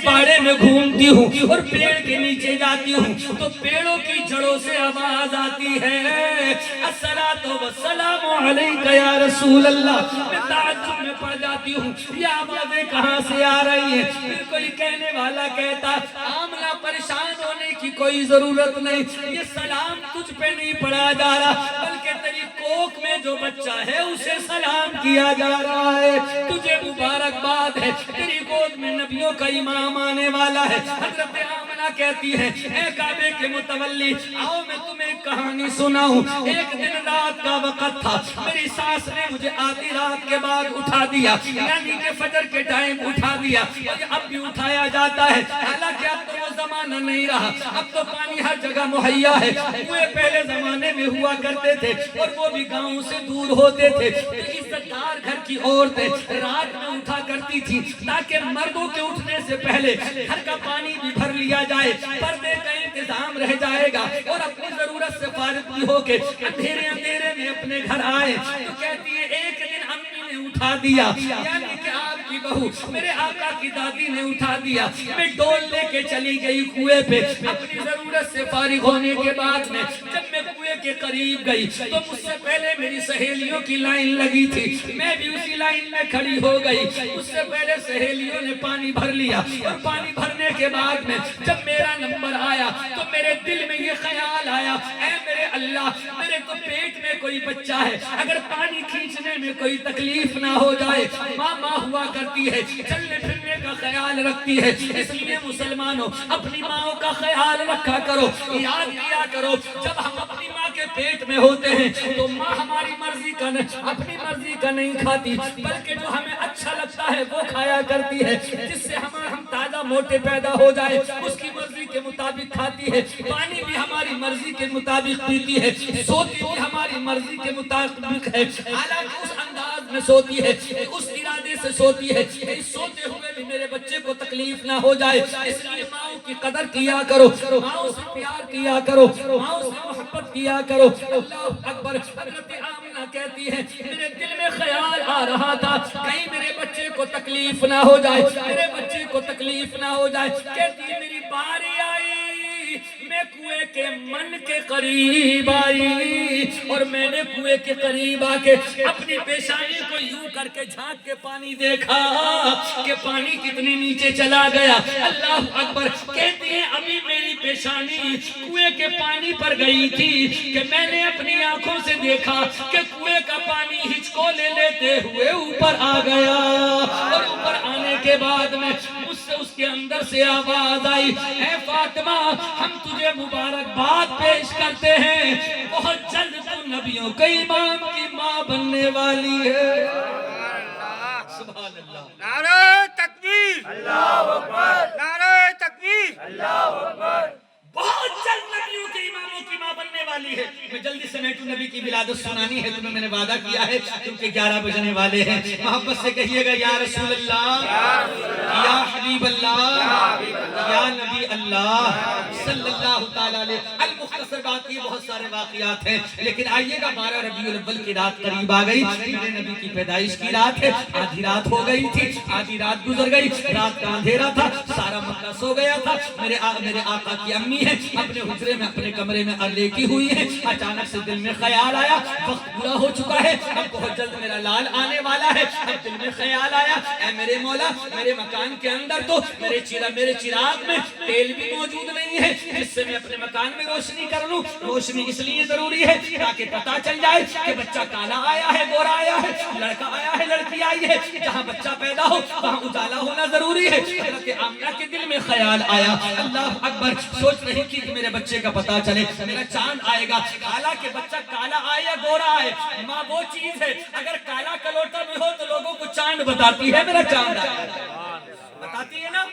باڑے میں گھومتی ہوں اور پیڑ کے نیچے جاتی ہوں تو پیڑوں کی جڑوں سے آواز آتی ہے الصلاۃ والسلام علیک یا رسول اللہ. میں تعجب میں پڑ جاتی ہوں یہ آوازیں کہاں سے آ رہی ہیں. پھر کوئی کہنے والا کہتا آمنہ پریشان ہونے کی کوئی ضرورت نہیں, یہ سلام تجھ پہ نہیں پڑھا جا رہا بلکہ تیری کوکھ میں جو بچہ ہے اسے سلام کیا جا رہا ہے. تجھے مبارکباد ہے, تیری گود میں نبیوں کا امام آنے والا ہے. حضرت آمنہ کہتی ہے اے کعبے کے متولی آؤ میں تمہیں ایک کہانی سناؤں. ایک دن رات کا وقت تھا, میری ساس نے مجھے آدھی رات کے بعد اٹھا دیا, یعنی کہ فجر کے ٹائم اٹھا دیا. اور اب بھی اٹھایا جاتا ہے, حالانکہ اب تو وہ زمانہ نہیں رہا, اب تو پانی ہر جگہ مہیا ہے. کنویں پہلے زمانے میں ہوا کرتے تھے اور وہ بھی گاؤں سے دور ہوتے تھے. تو عزت دار گھر کی عورتیں رات میں اٹھا کرتی تھی تاکہ مردوں کے اٹھنے سے پہلے گھر کا پانی بھی بھر لیا جائے, پردے کا انتظام رہ جائے گا اور اپنی ضرورت سے فارغ بھی ہو کے اندھیرے اندھیرے میں اپنے گھر آئے. تو کہتی ہے ایک دن امی نے اٹھا دیا, یعنی کہ آپ کی بہو میرے آقا کی دادی نے اٹھا دیا. میں ڈول لے کے چلی گئی کنویں پہ. اپنی ضرورت سے فارغ ہونے کے بعد میں جب میں کنویں کے قریب گئی تو مجھ سے پہلے میری سہیلیوں کی لائن لگی تھی, میں بھی اسی لائن میں کھڑی ہو گئی. اس سے پہلے سہیلیوں نے پانی بھر لیا اور پانی بھرنے کے بعد میں جب میرا نمبر آیا تو میرے دل میں یہ خیال آیا اے میرے اللہ, میرے تو پیٹ میں کوئی بچہ ہے, اگر پانی کھینچنے میں کوئی تکلیف نہ ہو جائے. ماں ہوا کرتی ہے, چلنے پھرنے کا خیال رکھتی ہے, اس لیے مسلمانوں اپنی ماں کا خیال رکھا کرو, یاد کیا کرو جب ہم اپنی ماں کے پیٹ میں ہوتے ہیں تو ماں ہماری مرضی کا اپنی مرضی کا نہیں کھاتی بلکہ جو ہمیں اچھا لگتا ہے وہ کھایا کرتی ہے, جس سے ہم تازہ موٹے پیدا ہو جائے اس کی مرضی کے مطابق کھاتی ہے. پانی بھی ہماری مرضی کے مطابق پیتی ہے, سوتی بھی ہماری مرضی کے مطابق ہے, حالانکہ اس انداز میں سوتی ہے, اس ارادے سے سوتی ہے کہ سوتے ہوئے بھی میرے بچے کو تکلیف نہ ہو جائے. اس لیے ماؤں کی قدر کیا کرو, ماؤں سے پیار کیا کرو, ماؤں سے محبت کیا کرو. اللہ اکبر. حضرت آمنہ کہتی ہے میرے دل میں خیال آ رہا تھا کہیں میرے بچے کو تکلیف نہ ہو جائے, میرے بچے کو تکلیف نہ ہو جائے. کہتی ہے میری باری آئی, میں کنویں کے من کے قریب آئی اور میں نے کنویں کے قریب آ کے اپنی پیشانی کو یوں کر کے جھانک کے پانی دیکھا کہ پانی کتنی نیچے چلا گیا. اللہ اکبر. کہتی ہیں ابھی میری پیشانی کنویں کے پانی پر گئی تھی کہ میں نے اپنی آنکھوں سے دیکھا کہ کنویں کا پانی ہچکو لے لیتے ہوئے اوپر آ گیا, اور اوپر آنے کے بعد میں مجھ سے اس کے اندر سے آواز آئی اے فاطمہ ہم تجھے مبارکباد پیش کرتے ہیں, بہت جلد تو نبیوں کے امام کی ماں بننے والی ہے. سبحان اللہ. نعرہ تکبیر, اللہ اکبر, نعرہ تکبیر, اللہ اکبر. بہت جلد نبیوں کے اماموں کی ماں بننے والی ہے. میں جلدی سے میٹو نبی کی ولادت سنانی ہے, تمہیں میں نے وعدہ کیا ہے کیونکہ 11 بجنے والے ہیں. محبت سے کہیے گا یا رسول اللہ, یا حبیب اللہ, یا نبی اللہ صلی اللہ تعالیٰ علیہ. المختصر بات یہ بہت سارے واقعات ہیں لیکن آئیے گا 12 ربیع الاول کی رات قریب آ گئی. میرے نبی کی پیدائش کی رات ہے, آدھی رات ہو گئی تھی, آدھی رات گزر گئی, رات کا اندھیرا تھا, سارا مکہ سو گیا تھا. میرے آقا کی امی ہے اپنے حجرے میں اپنے کمرے میں لیٹی ہوئی ہے. اچانک سے دل میں خیال آیا وقت پورا ہو چکا ہے, اب بہت جلد میرا لال آنے والا ہے. اب دل میں خیال آیا اے میرے مولا میرے مکان کے اندر تو میرے چراغ میں تیل بھی موجود نہیں ہے جس سے میں اپنے مکان میں روشنی کر لوں. روشنی اس لیے ضروری ہے تاکہ پتہ چل جائے کہ بچہ کالا آیا ہے گورا آیا ہے, لڑکا آیا ہے لڑکی آئی ہے. جہاں بچہ پیدا ہو وہاں اجالا ہونا ضروری ہے. حضرت آمنہ کے دل میں خیال آیا اللہ اکبر, سوچ رہی تھی کہ میرے بچے کا پتہ چلے, میرا چاند آئے گا. حالانکہ بچہ کالا آئے یا گورا آئے ماں وہ چیز ہے اگر کالا کلوٹا بھی ہو تو لوگوں کو چاند بتاتی ہے میرا چاند آیا, بتاتی ہے نا.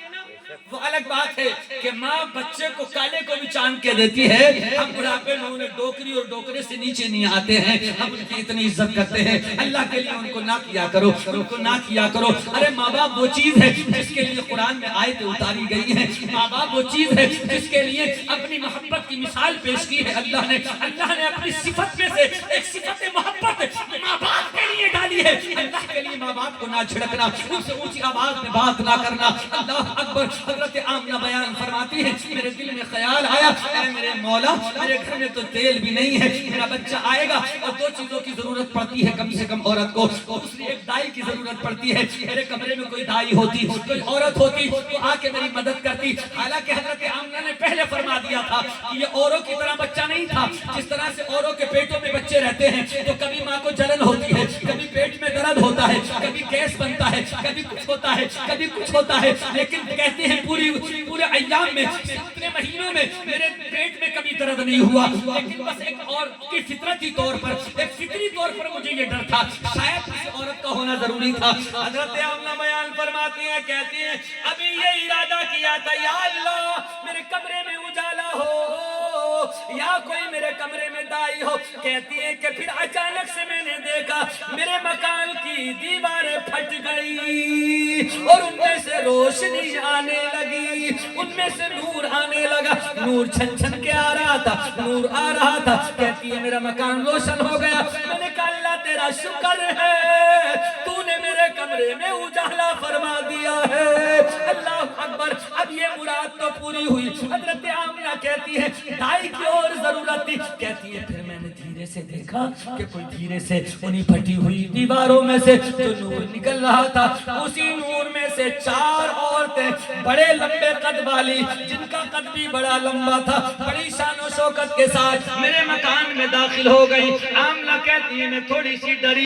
وہ الگ بات ہے کہ ماں بچے کو کالے کو بھی چاند کہہ دیتی ہے. ہم بڑھاپے میں انہیں ڈوکری اور ڈوکرے سے نیچے نہیں آتے ہیں, ہم ان کی اتنی عزت کرتے ہیں. اللہ کے لیے ان کو نہ کیا کرو, ان کو نہ کیا کرو. ارے ماں باپ وہ چیز ہے جس کے لیے قرآن میں آیتیں اتاری گئی ہیں. ماں باپ وہ چیز ہے جس کے لیے اپنی محبت کی مثال پیش کی ہے اللہ نے. اللہ نے اپنی صفت میں سے ایک صفت محبت ماں باپ کے لیے ڈالی کہتی ہے اللہ کے لیے ماں باپ کو نہ جھڑکنا، ان سے اونچی آواز میں بات نہ کرنا۔ اللہ اکبر۔ حضرت آمنہ بیان فرماتی ہے میرے دل میں خیال آیا اے میرے مولا میرے گھر میں تو تیل بھی نہیں ہے، میرا بچہ آئے گا اور دو چیزوں کی ضرورت پڑتی ہے کم سے کم عورت کو، دوسری ایک دائی کی ضرورت پڑتی ہے، میرے کمرے میں کوئی دائی ہوتی کوئی عورت ہوتی تو آ کے میری مدد کرتی۔ حالانکہ حضرت آمنہ نے پہلے فرما دیا تھا کہ یہ اوروں کی طرح بچہ نہیں تھا، جس طرح سے اوروں کے پیٹوں میں بچے رہتے ہیں تو کبھی ماں کو جلن ہوتی ہے، کبھی پیٹ میں درد ہوتا ہے، کبھی گیس بنتا ہے، کبھی کچھ ہوتا ہے، کبھی کچھ ہوتا ہے، لیکن کہتے ہیں پورے ایام میں اتنے مہینوں میں میرے پیٹ میں کبھی درد نہیں ہوا، لیکن بس ایک اور کی فطرتی طور پر ایک فطری طور پر مجھے یہ ڈر تھا شاید کسی عورت کا ہونا ضروری تھا۔ حضرت آمنہ بیان فرماتی ہیں کہتی ہیں ابھی یہ ارادہ کیا تھا یا اللہ میرے کمرے میں اجالا ہو یا کوئی میرے کمرے میں دائی ہو، کہتی ہے کہ پھر اچانک سے میں نے دیکھا میرے مکان کی دیواریں پھٹ گئی اور ان میں سے روشنی آنے لگی، ان میں سے نور آنے لگا، نور چھن چھن کے آ رہا تھا، نور آ رہا تھا، کہتی ہے میرا مکان روشن ہو گیا۔ میں نے کہا اللہ تیرا شکر ہے تو نے میرے کمرے میں اجالا فرما دیا ہے۔ اللہ اکبر۔ اب یہ مراد تو پوری ہوئی۔ حضرت آمنہ کہتی ہے دائی کی اور ضرورت تھی، کہتی ہے پھر میں نے دھیرے سے دیکھا کہ کوئی دھیرے سے انہی پھٹی ہوئی دیواروں میں سے جو نور نکل رہا تھا، اسی نور میں سے 4 عورتیں بڑے لمبے قد والی، جن کا قد بھی بڑا لمبا تھا، بڑی شان و شوکت کے ساتھ میرے مکان میں داخل ہو گئی۔ آمنہ کہتی ہے میں تھوڑی سی ڈری